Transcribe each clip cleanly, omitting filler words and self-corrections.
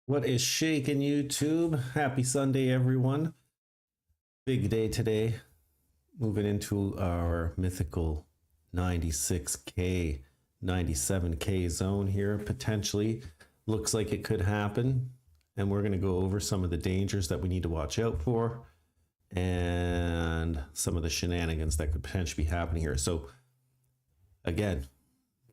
What is shaking, YouTube? Happy Sunday, everyone. Big day today. Moving into our mythical 96K, 97K zone here, potentially. Looks like it could happen. And we're going to go over some of the dangers that we need to watch out for and some of the shenanigans that could potentially be happening here. So, again,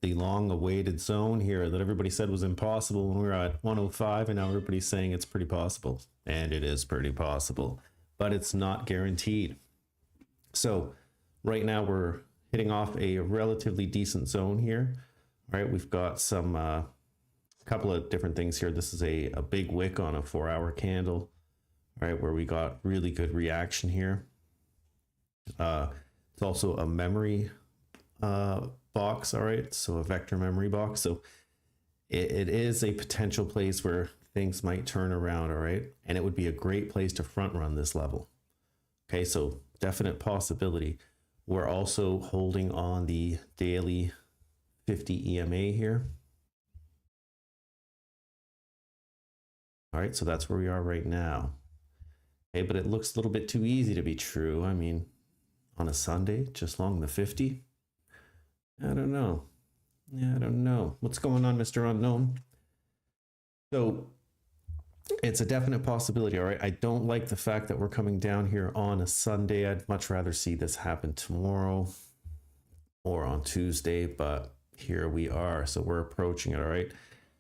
the long-awaited zone here that everybody said was impossible when we were at 105, and now everybody's saying it's pretty possible. And it is pretty possible, but it's not guaranteed. So right now we're hitting off a relatively decent zone here. All right, we've got some couple of different things here. This is a big wick on a 4-hour candle, all right, where we got really good reaction here. It's also a memory box, all right, so a vector memory box. So it is a potential place where things might turn around, all right, and it would be a great place to front run this level. Okay, so definite possibility. We're also holding on the daily 50 EMA here. All right, so that's where we are right now. Okay, but it looks a little bit too easy to be true. I mean, on a Sunday, just long the 50. I don't know. Yeah, I don't know. What's going on, Mr. Unknown? So it's a definite possibility, all right? I don't like the fact that we're coming down here on a Sunday. I'd much rather see this happen tomorrow or on Tuesday, but here we are. So we're approaching it, all right?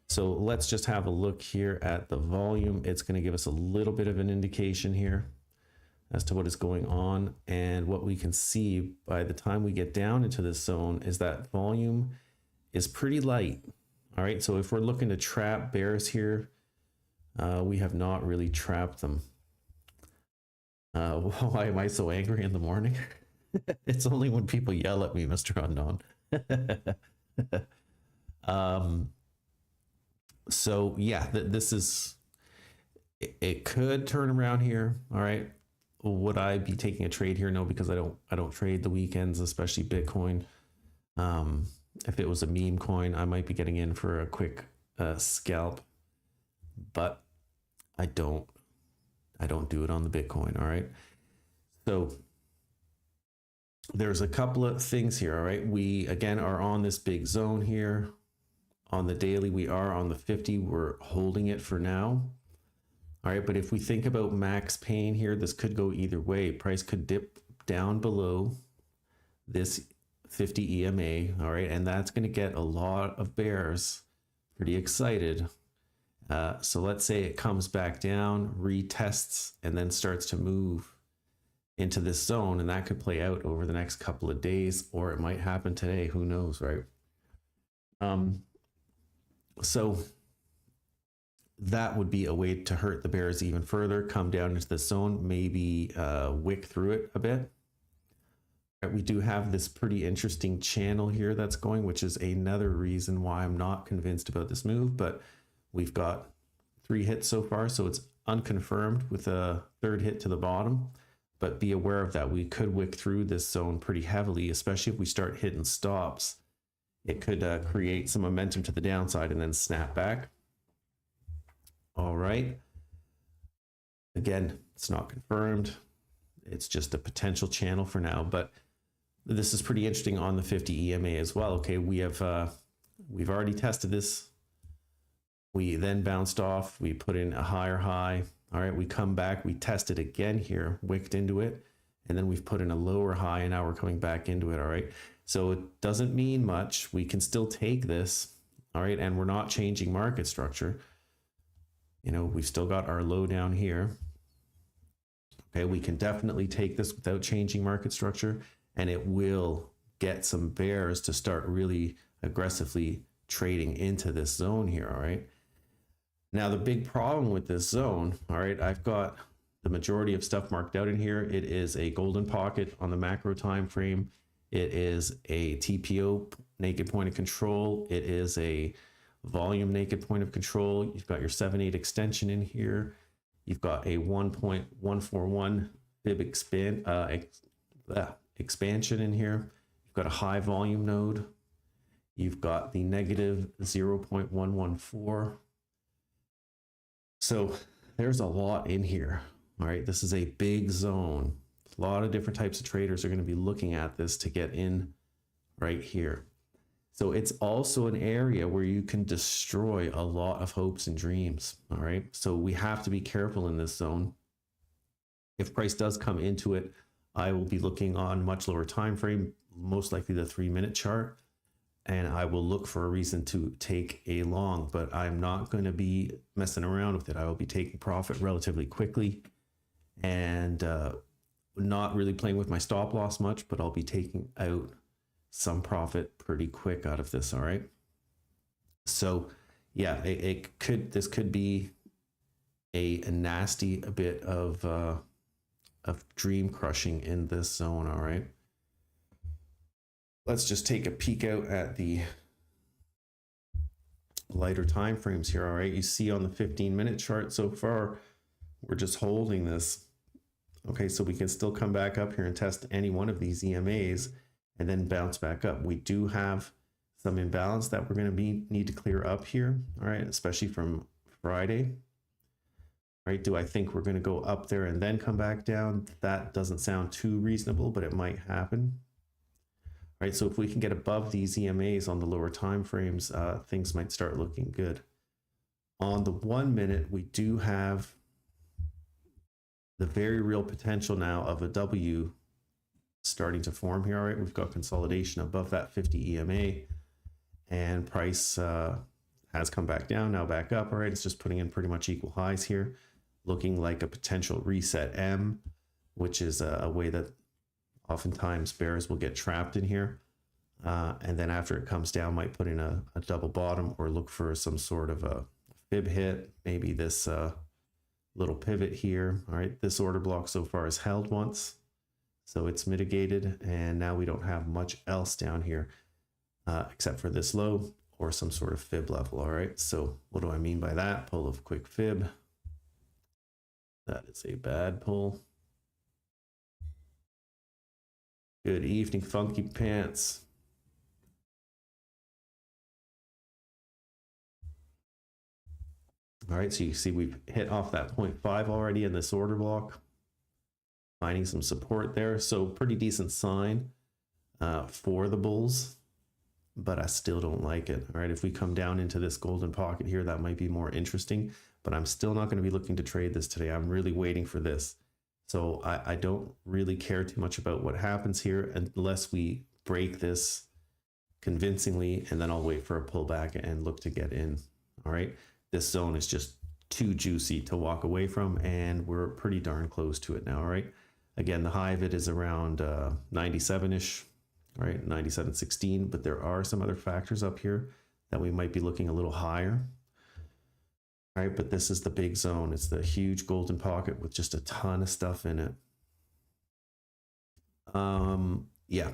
So let's just have a look here at the volume. It's going to give us a little bit of an indication here as to what is going on. And what we can see by the time we get down into this zone is that volume is pretty light. All right, so if we're looking to trap bears here, we have not really trapped them. Why am I so angry in the morning? It's only when people yell at me, Mr. Unknown. So yeah, this is, it could turn around here. All right. Would I be taking a trade here? No, because I don't trade the weekends, especially Bitcoin. If it was a meme coin, I might be getting in for a quick scalp, but I don't do it on the Bitcoin. All right. So there's a couple of things here. All right. We again are on this big zone here. On the daily, we are on the 50. We're holding it for now. All right, but if we think about max pain here, this could go either way. Price could dip down below this 50 EMA, all right, and that's going to get a lot of bears pretty excited. So let's say it comes back down, retests, and then starts to move into this zone, and that could play out over the next couple of days, or it might happen today. Who knows, right? So that would be a way to hurt the bears even further, come down into the zone, maybe wick through it a bit. We do have this pretty interesting channel here that's going, which is another reason why I'm not convinced about this move, but we've got 3 hits so far, so it's unconfirmed with a 3rd hit to the bottom, but be aware of that. We could wick through this zone pretty heavily, especially if we start hitting stops. It could create some momentum to the downside and then snap back. All right. Again, it's not confirmed. It's just a potential channel for now, but this is pretty interesting on the 50 EMA as well. Okay, we've already tested this. We then bounced off. We put in a higher high. All right, we come back. We test it again here, wicked into it, and then we've put in a lower high, and now we're coming back into it. All right. So it doesn't mean much. We can still take this, all right, and we're not changing market structure. You know, we've still got our low down here. Okay, we can definitely take this without changing market structure, and it will get some bears to start really aggressively trading into this zone here, all right? Now, the big problem with this zone, all right, I've got the majority of stuff marked out in here. It is a golden pocket on the macro time frame. It is a TPO, naked point of control. It is a volume naked point of control. You've got your 7/8 extension in here. You've got a 1.141 fib expansion in here. You've got a high volume node. You've got the negative 0.114. So there's a lot in here. All right, this is a big zone. A lot of different types of traders are going to be looking at this to get in right here. So it's also an area where you can destroy a lot of hopes and dreams. All right. So we have to be careful in this zone. If price does come into it, I will be looking on much lower time frame, most likely the 3-minute chart, and I will look for a reason to take a long, but I'm not going to be messing around with it. I will be taking profit relatively quickly and not really playing with my stop loss much, but I'll be taking out some profit pretty quick out of this. All right. So yeah, this could be a nasty bit of dream crushing in this zone. All right. Let's just take a peek out at the lighter time frames here. All right. You see on the 15-minute chart so far, we're just holding this Okay, so we can still come back up here and test any one of these EMAs and then bounce back up. We do have some imbalance that we're going to need to clear up here. All right, especially from Friday. Right? Do I think we're going to go up there and then come back down? That doesn't sound too reasonable, but it might happen. Right? So if we can get above these EMAs on the lower time frames, things might start looking good. On the 1 minute, we do have the very real potential now of a W starting to form here. All right, we've got consolidation above that 50 EMA, and price has come back down, now back up. All right, it's just putting in pretty much equal highs here, looking like a potential reset M, which is a way that oftentimes bears will get trapped in here. And then after it comes down, might put in a double bottom or look for some sort of a fib hit, maybe this little pivot here. All right, this order block so far has held once, so it's mitigated, and now we don't have much else down here except for this low or some sort of fib level. All right, so what do I mean by that? Pull of quick fib. That is a bad pull. Good evening, Funky Pants. All right, so you see we've hit off that 0.5 already in this order block, finding some support there. So pretty decent sign for the bulls, but I still don't like it. All right, if we come down into this golden pocket here, that might be more interesting, but I'm still not going to be looking to trade this today. I'm really waiting for this. So I don't really care too much about what happens here unless we break this convincingly, and then I'll wait for a pullback and look to get in. All right. This zone is just too juicy to walk away from, and we're pretty darn close to it now, all right? Again, the high of it is around 97-ish, all right, 97.16, but there are some other factors up here that we might be looking a little higher, all right? But this is the big zone. It's the huge golden pocket with just a ton of stuff in it. Yeah.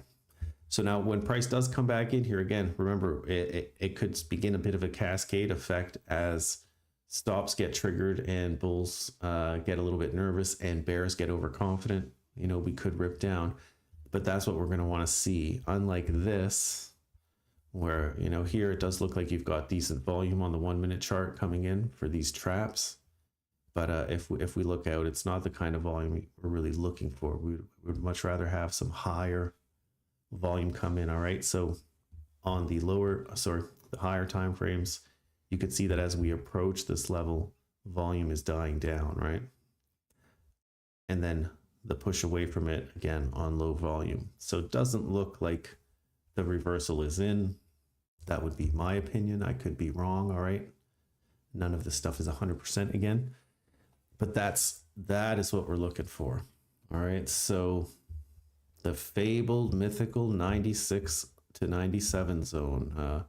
So now when price does come back in here again, remember, it could begin a bit of a cascade effect as stops get triggered and bulls get a little bit nervous and bears get overconfident. You know, we could rip down, but that's what we're going to want to see. Unlike this, where, you know, here it does look like you've got decent volume on the 1 minute chart coming in for these traps. But if we look out, it's not the kind of volume we're really looking for. We would much rather have some higher volume come in. All right, so on the the higher time frames, you could see that as we approach this level, volume is dying down, right? And then the push away from it again on low volume. So it doesn't look like the reversal is in. That would be my opinion. I could be wrong. All right, none of this stuff is 100% again, but that is what we're looking for. All right, so the fabled mythical 96 to 97 zone.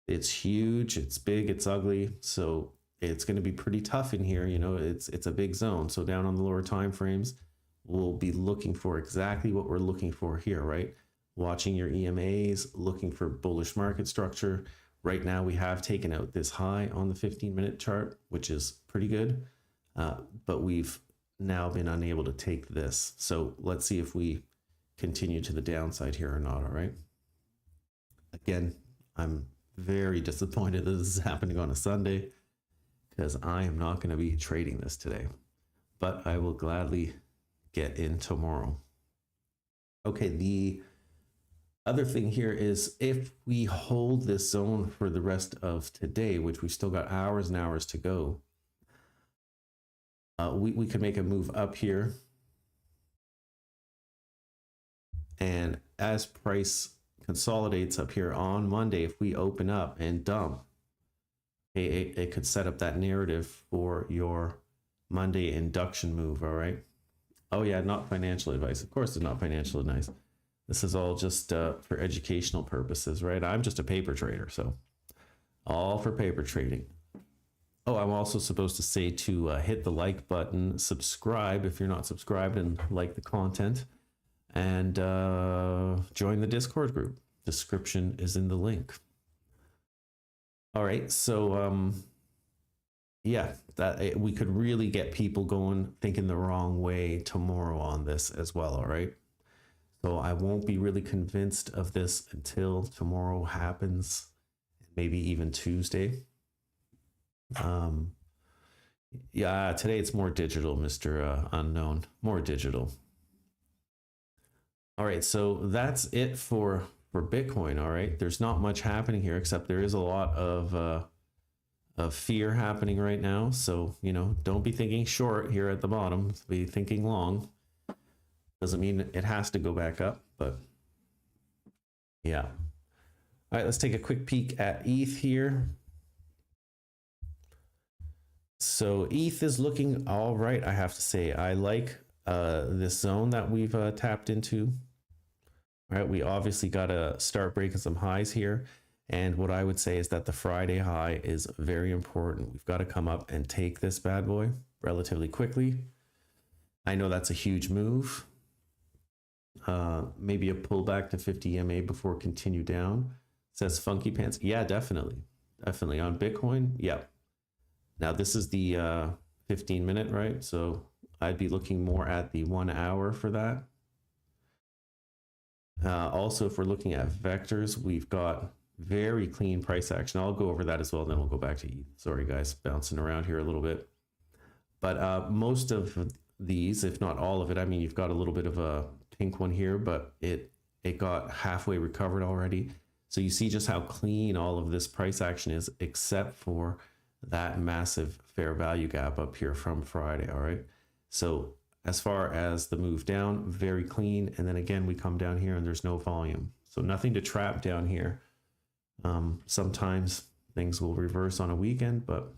It's huge, it's big, it's ugly, so it's going to be pretty tough in here. You know, it's a big zone. So down on the lower time frames, we'll be looking for exactly what we're looking for here, right? Watching your EMAs, looking for bullish market structure. Right now, we have taken out this high on the 15-minute chart, which is pretty good, but we've now been unable to take this. So let's see if we continue to the downside here or not. All right. Again, I'm very disappointed that this is happening on a Sunday because I am not going to be trading this today, but I will gladly get in tomorrow. Okay, the other thing here is if we hold this zone for the rest of today, which we've still got hours and hours to go, we could make a move up here. And as price consolidates up here on Monday, if we open up and dump, it could set up that narrative for your Monday induction move. All right. Oh yeah, not financial advice. Of course, it's not financial advice. This is all just for educational purposes, right? I'm just a paper trader, so all for paper trading. Oh, I'm also supposed to say to hit the like button, subscribe if you're not subscribed, and like the content. And join the Discord group. Description is in the link. All right, so yeah, that we could really get people going thinking the wrong way tomorrow on this as well. All right. So I won't be really convinced of this until tomorrow happens, maybe even Tuesday. Yeah, today it's more digital, Mr. Unknown, more digital. All right, so that's it for Bitcoin. All right, there's not much happening here except there is a lot of fear happening right now. So don't be thinking short here at the bottom. Be thinking long. Doesn't mean it has to go back up, but yeah. All right, let's take a quick peek at ETH here. So ETH is looking all right, I have to say. I like this zone that we've tapped into. All right, we obviously got to start breaking some highs here. And what I would say is that the Friday high is very important. We've got to come up and take this bad boy relatively quickly. I know that's a huge move. Maybe a pullback to 50 EMA before continue down. Says Funky Pants. Yeah, definitely. Definitely. On Bitcoin, yeah. Now this is the 15-minute, right? So I'd be looking more at the 1 hour for that. Also, if we're looking at vectors, we've got very clean price action. I'll go over that as well, and then we'll go back to ETH. Sorry, guys, bouncing around here a little bit. But most of these, if not all of it, I mean, you've got a little bit of a pink one here, but it got halfway recovered already. So you see just how clean all of this price action is, except for that massive fair value gap up here from Friday. All right. So as far as the move down, very clean. And then again, we come down here and there's no volume. So nothing to trap down here. Sometimes things will reverse on a weekend, but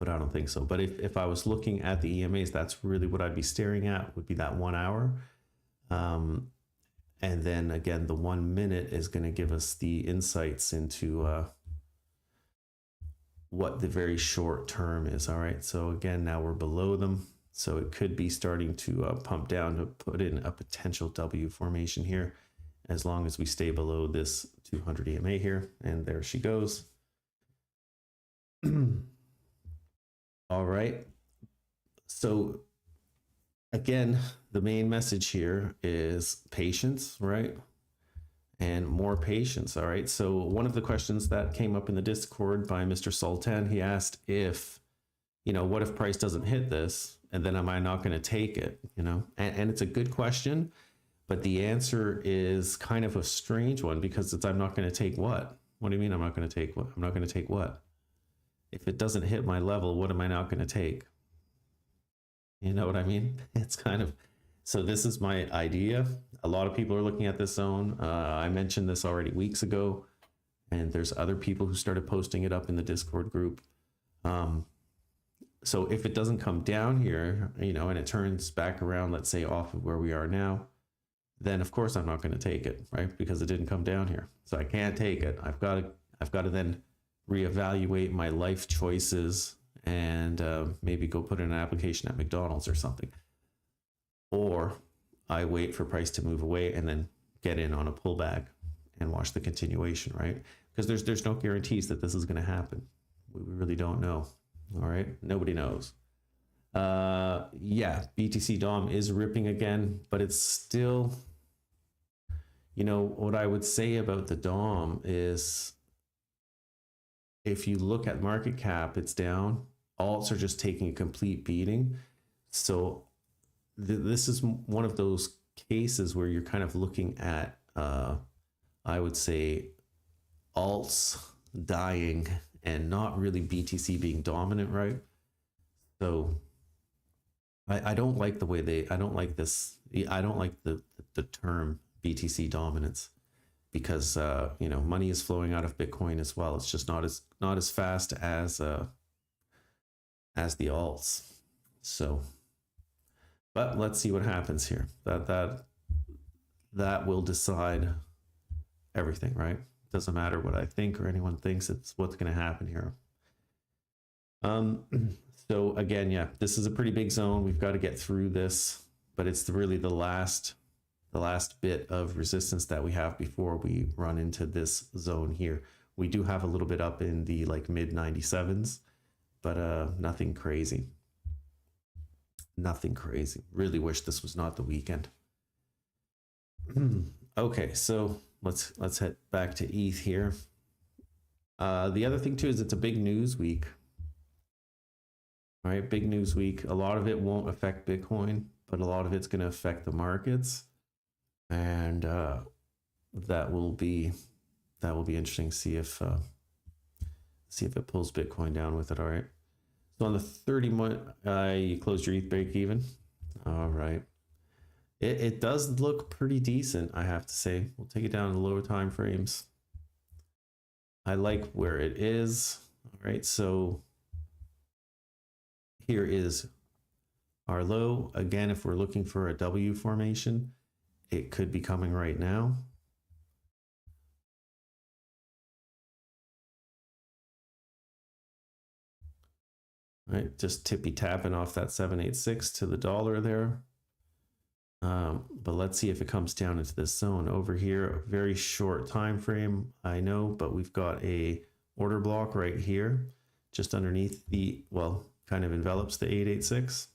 I don't think so. But if I was looking at the EMAs, that's really what I'd be staring at, would be that 1 hour. And then again, the 1 minute is going to give us the insights into what the very short term is. All right. So again, now we're below them. So it could be starting to pump down to put in a potential W formation here, as long as we stay below this 200 EMA here. And there she goes. All right. So again, the main message here is patience, right? And more patience. All right. So one of the questions that came up in the Discord by Mr. Sultan, he asked if, what if price doesn't hit this? And then am I not going to take it? And it's a good question, but the answer is kind of a strange one, because I'm not going to take what? What do you mean I'm not going to take what? I'm not going to take what? If it doesn't hit my level, what am I not going to take? You know what I mean? It's kind of, so this is my idea. A lot of people are looking at this zone. I mentioned this already weeks ago, and there's other people who started posting it up in the Discord group. So if it doesn't come down here, and it turns back around, let's say off of where we are now, then of course I'm not going to take it, right? Because it didn't come down here. So I can't take it. I've got to then reevaluate my life choices and maybe go put in an application at McDonald's or something. Or I wait for price to move away and then get in on a pullback and watch the continuation, right? Because there's no guarantees that this is going to happen. We really don't know. All right, nobody knows. Yeah, BTC DOM is ripping again, but it's still, what I would say about the DOM is, if you look at market cap, it's down. Alts are just taking a complete beating. So this is one of those cases where you're kind of looking at, I would say, alts dying and not really BTC being dominant, right? So I don't like the way I don't like this. I don't like the term BTC dominance, because money is flowing out of Bitcoin as well. It's just not as fast as the alts. So, but let's see what happens here. That will decide everything, right? Doesn't matter what I think or anyone thinks. It's what's going to happen here. So again, yeah, this is a pretty big zone. We've got to get through this, but it's really the last bit of resistance that we have before we run into this zone here. We do have a little bit up in the mid 97s, but nothing crazy. Nothing crazy. Really wish this was not the weekend. Okay, so let's head back to ETH here. The other thing too is it's a big news week. All right, big news week. A lot of it won't affect Bitcoin, but a lot of it's going to affect the markets, and that will be interesting. See if it pulls Bitcoin down with it. All right. So on the 30-month, you closed your ETH break even. All right. It does look pretty decent, I have to say. We'll take it down to lower time frames. I like where it is. All right. So here is our low. Again, if we're looking for a W formation, it could be coming right now. Right, just tippy tapping off that 786 to the dollar there. But let's see if it comes down into this zone over here. Very short time frame, I know, but we've got a order block right here, just underneath the, well, kind of envelops the 886.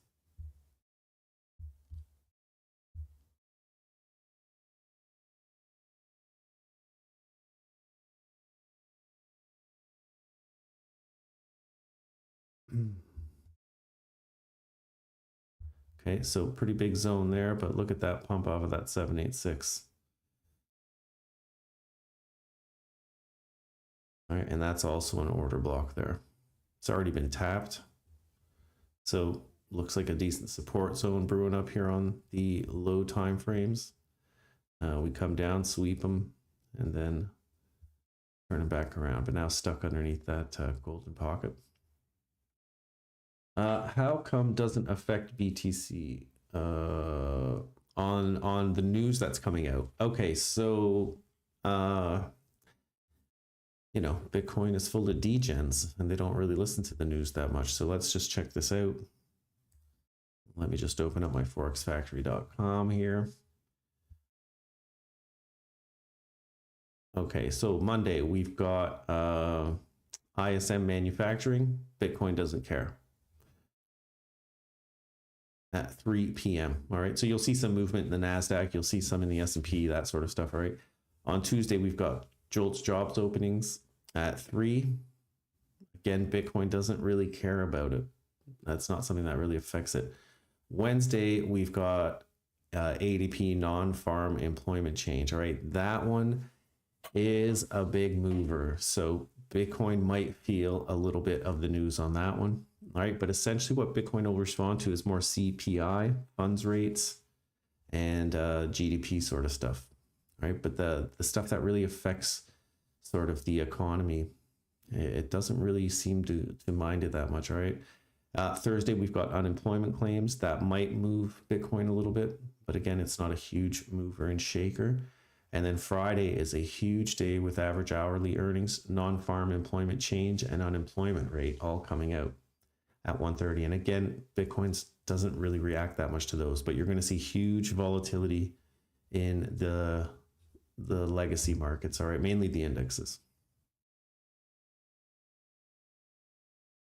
Okay, so pretty big zone there, but look at that pump off of that 786. All right, and that's also an order block there. It's already been tapped. So looks like a decent support zone brewing up here on the low time frames. We come down, sweep them, and then turn them back around, but now stuck underneath that golden pocket. How come doesn't affect BTC on the news that's coming out? Okay, so you know, Bitcoin is full of degens and they don't really listen to the news that much. So let's just check this out. Let me just open up my forexfactory.com here. Okay, so Monday we've got ISM manufacturing. Bitcoin doesn't care. At 3 p.m. All right, so you'll see some movement in the NASDAQ. You'll see some in the S&P, that sort of stuff. All right. On Tuesday, we've got Jolt's jobs openings at 3. Again, Bitcoin doesn't really care about it. That's not something that really affects it. Wednesday, we've got ADP non-farm employment change. All right, that one is a big mover. So Bitcoin might feel a little bit of the news on that one. All right, but essentially what Bitcoin will respond to is more CPI, funds rates, and GDP sort of stuff. All right, but the stuff that really affects sort of the economy, it doesn't really seem to mind it that much. All right. Thursday, we've got unemployment claims that might move Bitcoin a little bit, but again, it's not a huge mover and shaker. And then Friday is a huge day with average hourly earnings, non-farm employment change, and unemployment rate all coming out at 1:30. And again, Bitcoin doesn't really react that much to those, but you're going to see huge volatility in the legacy markets. All right, mainly the indexes.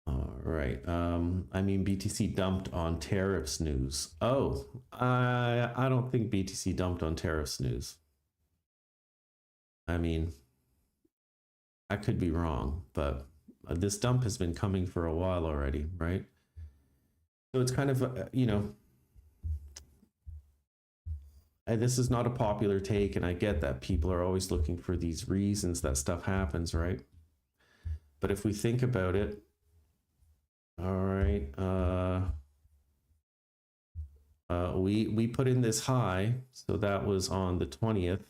All right. I mean, BTC dumped on tariffs news. Oh, I don't think BTC dumped on tariffs news. I mean, I could be wrong, but this dump has been coming for a while already, right? So it's kind of, you know, this is not a popular take, and I get that people are always looking for these reasons that stuff happens, right? But if we think about it, all right, we put in this high, so that was on the 20th,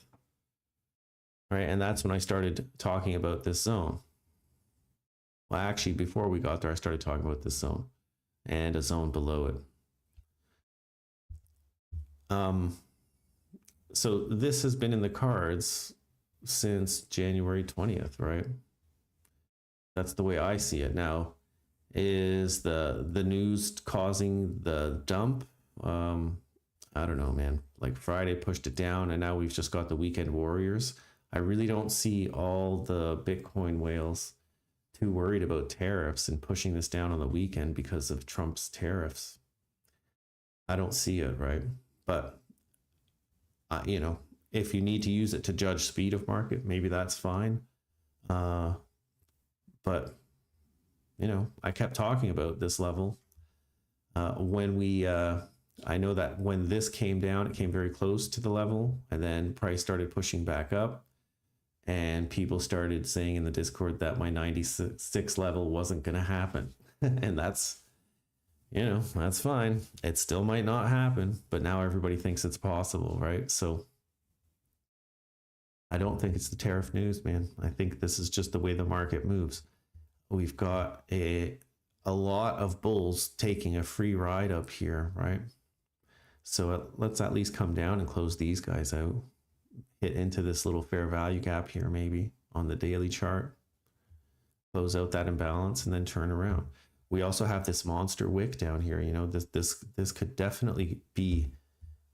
right? And that's when I started talking about this zone. Well, actually, before we got there, I started talking about this zone and a zone below it. So this has been in the cards since January 20th, right? That's the way I see it. Now, is the news causing the dump? I don't know, man. Like Friday pushed it down, and now we've just got the weekend warriors. I really don't see all the Bitcoin whales too worried about tariffs and pushing this down on the weekend because of Trump's tariffs. I don't see it, right? But you know, if you need to use it to judge speed of market, maybe that's fine. But you know, I kept talking about this level when we. I know that when this came down, it came very close to the level, and then price started pushing back up, and people started saying in the Discord that my 96 level wasn't going to happen, and that's, you know, that's fine. It still might not happen, but now everybody thinks it's possible, right? So I don't think it's the tariff news, man. I think this is just the way the market moves. We've got a lot of bulls taking a free ride up here, right? So let's at least come down and close these guys out. Hit into this little fair value gap here, maybe on the daily chart. Close out that imbalance and then turn around. We also have this monster wick down here. You know, this could definitely be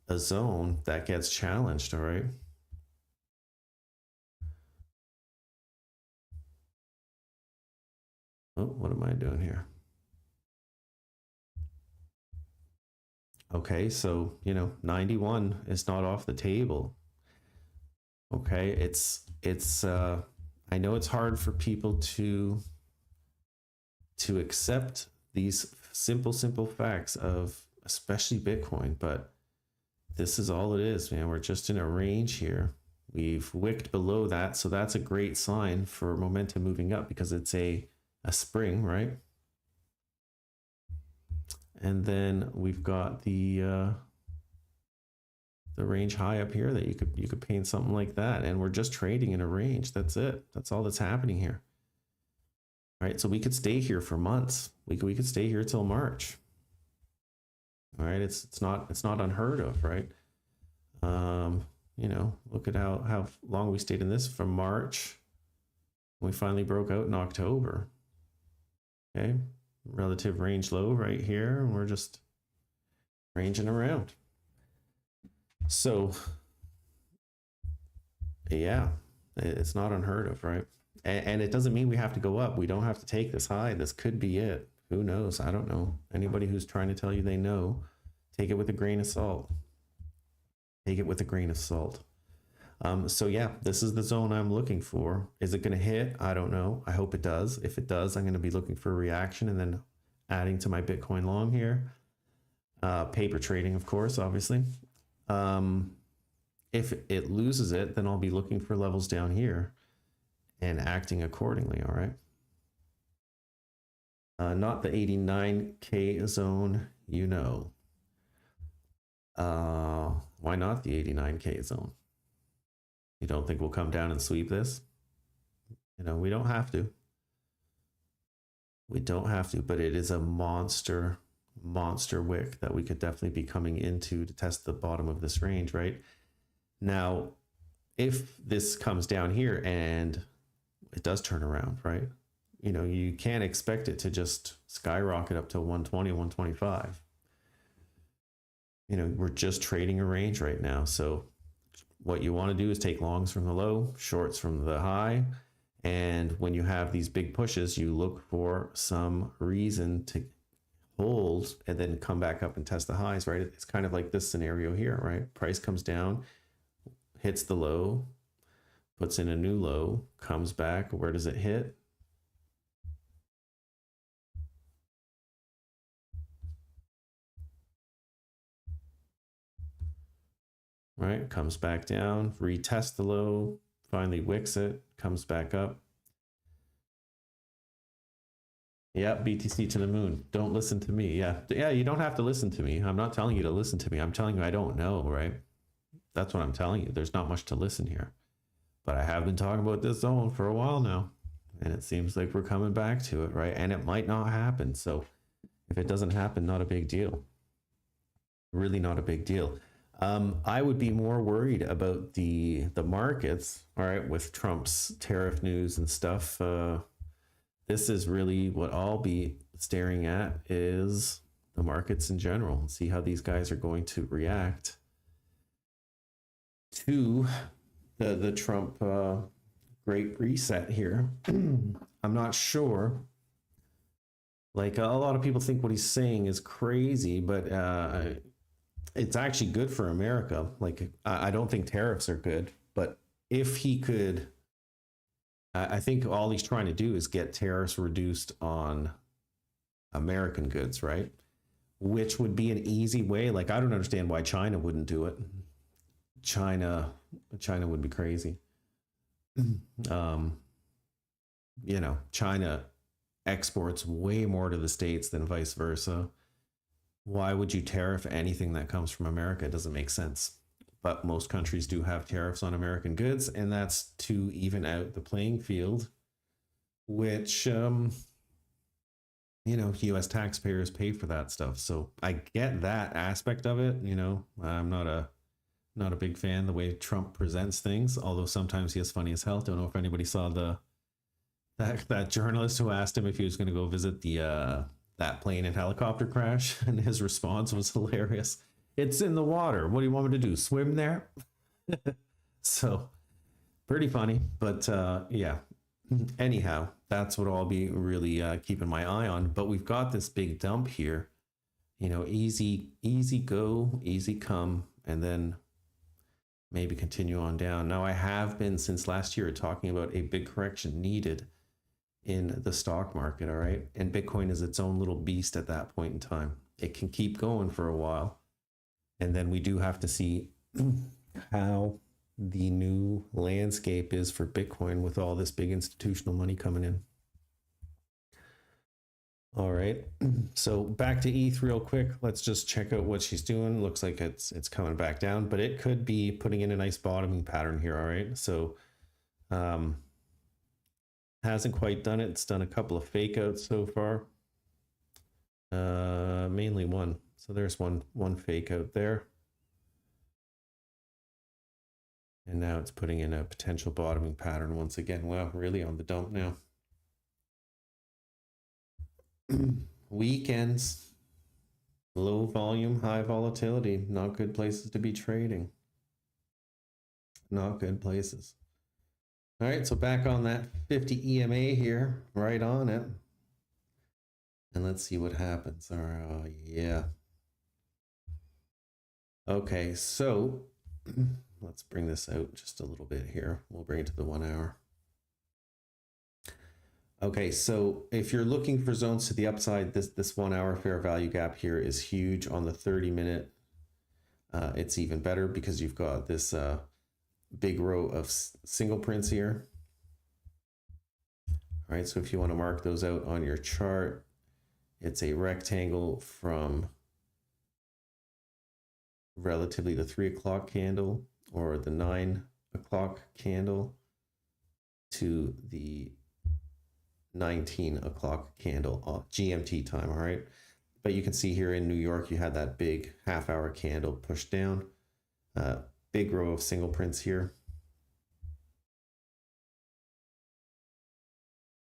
a zone that gets challenged, all right? Oh, what am I doing here? Okay, so, you know, 91 is not off the table. Okay, it's I know it's hard for people to accept these simple facts of especially Bitcoin, but this is all it is, man. We're just in a range here. We've wicked below that, so that's a great sign for momentum moving up because it's a spring, right? And then we've got the range high up here that you could paint something like that, and we're just trading in a range. That's it. That's all that's happening here. All right, so we could stay here for months. We could stay here till March. All right, it's not unheard of, right? You know, look at how long we stayed in this from March. We finally broke out in October. Okay, relative range low right here, and we're just ranging around. So yeah, it's not unheard of, right? And it doesn't mean we have to go up. We don't have to take this high. This could be it. Who knows? I don't know. Anybody who's trying to tell you they know, take it with a grain of salt. Take it with a grain of salt. So yeah, this is the zone I'm looking for. Is it going to hit? I don't know. I hope it does. If it does, I'm going to be looking for a reaction and then adding to my Bitcoin long here. Paper trading, of course, obviously. If it loses it, then I'll be looking for levels down here and acting accordingly, all right? Not the 89K zone, you know. Why not the 89K zone? You don't think we'll come down and sweep this? You know, we don't have to. We don't have to, but it is a monster wick that we could definitely be coming into to test the bottom of this range, right? Now, if this comes down here and it does turn around, right? You know, you can't expect it to just skyrocket up to 120, 125. You know, we're just trading a range right now. So what you want to do is take longs from the low, shorts from the high. And when you have these big pushes, you look for some reason to hold and then come back up and test the highs, right? It's kind of like this scenario here, right? Price comes down, hits the low, puts in a new low, comes back. Where does it hit? Right, comes back down, retest the low, finally wicks it, comes back up. Yeah, BTC to the moon. Don't listen to me. Yeah, you don't have to listen to me. I'm not telling you to listen to me. I'm telling you I don't know, right? That's what I'm telling you. There's not much to listen here. But I have been talking about this zone for a while now, and it seems like we're coming back to it, right? And it might not happen. So if it doesn't happen, not a big deal. Really not a big deal. I would be more worried about the markets, all right, with Trump's tariff news and stuff. This is really what I'll be staring at is the markets in general and see how these guys are going to react to the Trump great reset here. I'm not sure. Like a lot of people think what he's saying is crazy, but it's actually good for America. Like I don't think tariffs are good, but if he could, I think all he's trying to do is get tariffs reduced on American goods, right? Which would be an easy way. Like I don't understand why China wouldn't do it. China would be crazy. China exports way more to the States than vice versa. Why would you tariff anything that comes from America? It doesn't make sense. But most countries do have tariffs on American goods, and that's to even out the playing field, which, US taxpayers pay for that stuff. So I get that aspect of it. I'm not a big fan the way Trump presents things, although sometimes he is funny as hell. Don't know if anybody saw that journalist who asked him if he was going to go visit that plane and helicopter crash, and his response was hilarious. It's in the water. What do you want me to do? Swim there? So pretty funny, but yeah. Anyhow, that's what I'll be really keeping my eye on. But we've got this big dump here. Easy go, easy come, and then maybe continue on down. Now, I have been since last year talking about a big correction needed in the stock market, all right? And Bitcoin is its own little beast at that point in time. It can keep going for a while. And then we do have to see how the new landscape is for Bitcoin with all this big institutional money coming in. All right, so back to ETH real quick. Let's just check out what she's doing. Looks like it's coming back down, but it could be putting in a nice bottoming pattern here. All right, so hasn't quite done it. It's done a couple of fake outs so far, mainly one. So there's one fake out there, and now it's putting in a potential bottoming pattern once again. Wow, really on the dump now. Weekends, low volume, high volatility, not good places to be trading. Not good places. All right, so back on that 50 EMA here, right on it. And let's see what happens. Yeah. Okay, so let's bring this out just a little bit here. We'll bring it to the 1 hour. Okay, so if you're looking for zones to the upside, this 1 hour fair value gap here is huge. On the 30-minute, it's even better because you've got this big row of single prints here. All right, so if you want to mark those out on your chart, it's a rectangle from relatively the 3 o'clock candle or the 9 o'clock candle to the 19 o'clock candle GMT time. All right, but you can see here in New York you had that big half-hour candle pushed down, big row of single prints here.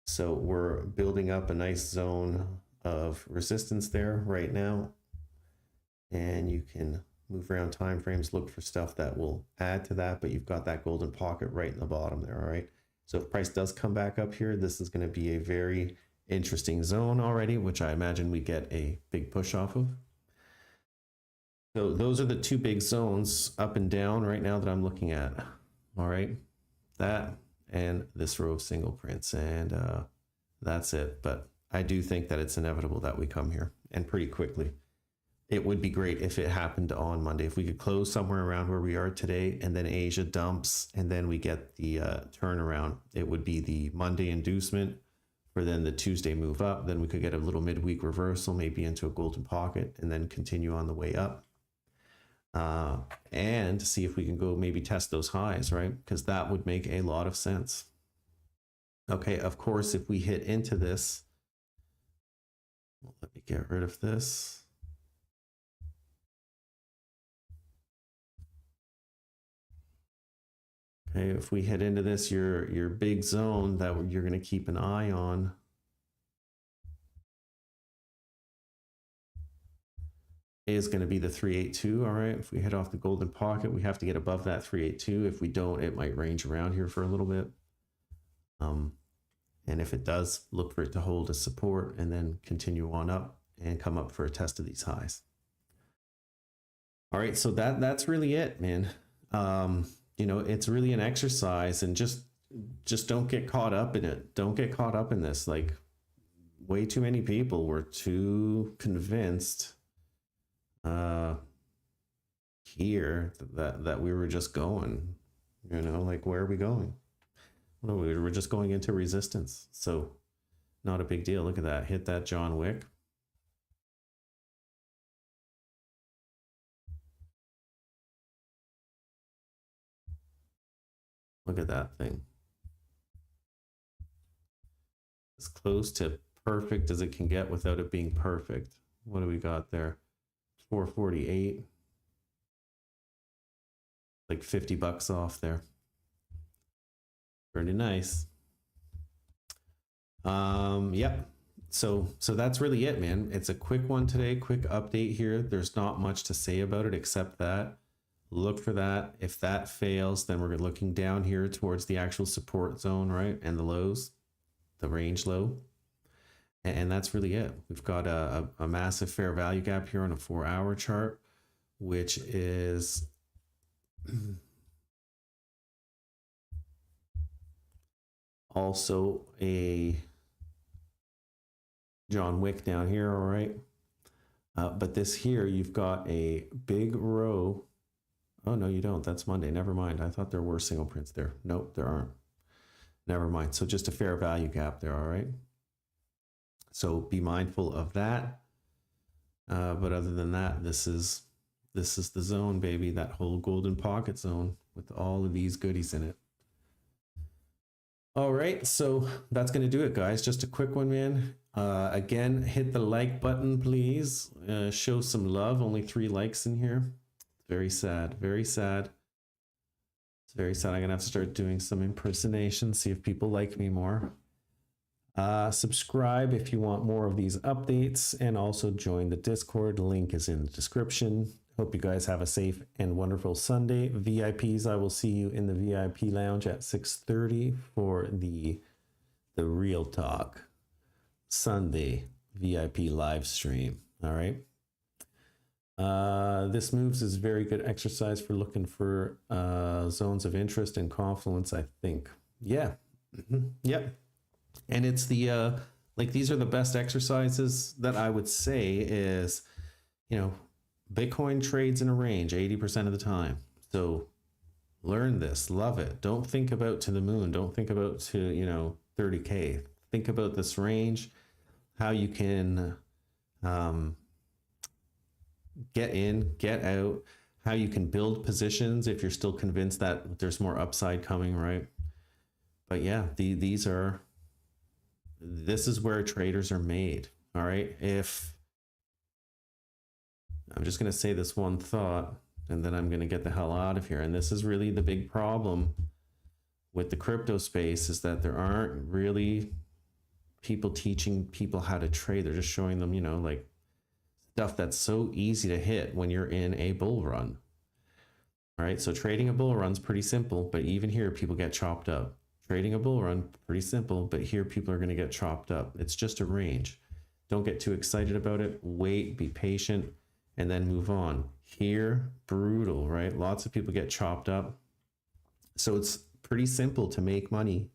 So we're building up a nice zone of resistance there right now, and you can move around time frames, look for stuff that will add to that, but you've got that golden pocket right in the bottom there. All right, so if price does come back up here, this is going to be a very interesting zone already, which I imagine we get a big push off of. So those are the two big zones up and down right now that I'm looking at. All right, that and this row of single prints, and that's it. But I do think that it's inevitable that we come here, and pretty quickly. It would be great if it happened on Monday. If we could close somewhere around where we are today, and then Asia dumps, and then we get the turnaround. It would be the Monday inducement for then the Tuesday move up. Then we could get a little midweek reversal, maybe into a golden pocket, and then continue on the way up. And see if we can go maybe test those highs, right? Because that would make a lot of sense. Okay, of course, if we hit into this, well, let me get rid of this. Okay, if we hit into this, your big zone that you're going to keep an eye on is going to be the 382. All right, if we hit off the golden pocket, we have to get above that 382. If we don't, it might range around here for a little bit. And if it does, look for it to hold as support and then continue on up and come up for a test of these highs. All right, so that's really it, man. It's really an exercise, and just don't get caught up in it. Don't get caught up in this. Like, way too many people were too convinced here that we were just going, like, where are we going? No, we were just going into resistance. So not a big deal. Look at that. Hit that John Wick. Look at that thing. As close to perfect as it can get without it being perfect. What do we got there? 448. Like $50 off there. Pretty nice. Yep. So that's really it, man. It's a quick one today, quick update here. There's not much to say about it except that look for that. If that fails, then we're looking down here towards the actual support zone, right? And the lows, the range low. And that's really it. We've got a massive fair value gap here on a 4-hour chart, which is also a John Wick down here, all right? But this here, you've got a big row. Oh, no, you don't. That's Monday. Never mind. I thought there were single prints there. Nope, there aren't. Never mind. So just a fair value gap there, all right? So be mindful of that. But other than that, this is the zone, baby, that whole golden pocket zone with all of these goodies in it. All right, so that's going to do it, guys. Just a quick one, man. Again, hit the like button, please. Show some love. Only 3 likes in here. Very sad. Very sad. It's very sad. I'm going to have to start doing some impersonations, see if people like me more. Subscribe if you want more of these updates, and also join the Discord. Link is in the description. Hope you guys have a safe and wonderful Sunday. VIPs, I will see you in the VIP lounge at 6:30 for the Real Talk Sunday VIP live stream. All right. This moves is very good exercise for looking for zones of interest and confluence, I think. Yeah. Yep. And it's the like, these are the best exercises that I would say is, Bitcoin trades in a range 80% of the time. So learn this, love it. Don't think about to the moon. Don't think about to, 30K. Think about this range, how you can get in, get out, how you can build positions if you're still convinced that there's more upside coming, right? But yeah, this is where traders are made. All right. If I'm just going to say this one thought, and then I'm going to get the hell out of here. And this is really the big problem with the crypto space, is that there aren't really people teaching people how to trade. They're just showing them, like stuff that's so easy to hit when you're in a bull run. All right. So trading a bull run's pretty simple, but even here people get chopped up. Trading a bull run, pretty simple, but here people are going to get chopped up. It's just a range. Don't get too excited about it. Wait, be patient, and then move on. Here, brutal, right? Lots of people get chopped up. So it's pretty simple to make money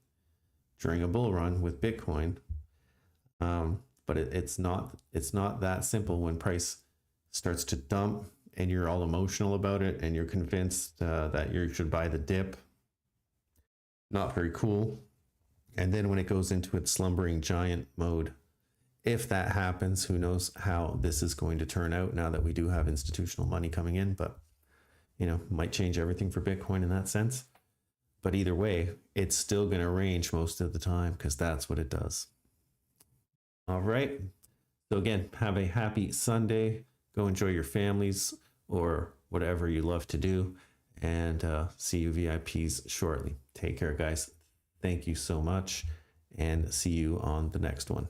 during a bull run with Bitcoin. But it's not that simple when price starts to dump and you're all emotional about it and you're convinced that you should buy the dip. Not very cool. And then when it goes into its slumbering giant mode, if that happens, who knows how this is going to turn out now that we do have institutional money coming in, but might change everything for Bitcoin in that sense. But either way, it's still going to range most of the time because that's what it does. All right. So again, have a happy Sunday. Go enjoy your families or whatever you love to do. And see you VIPs shortly. Take care, guys. Thank you so much, and see you on the next one.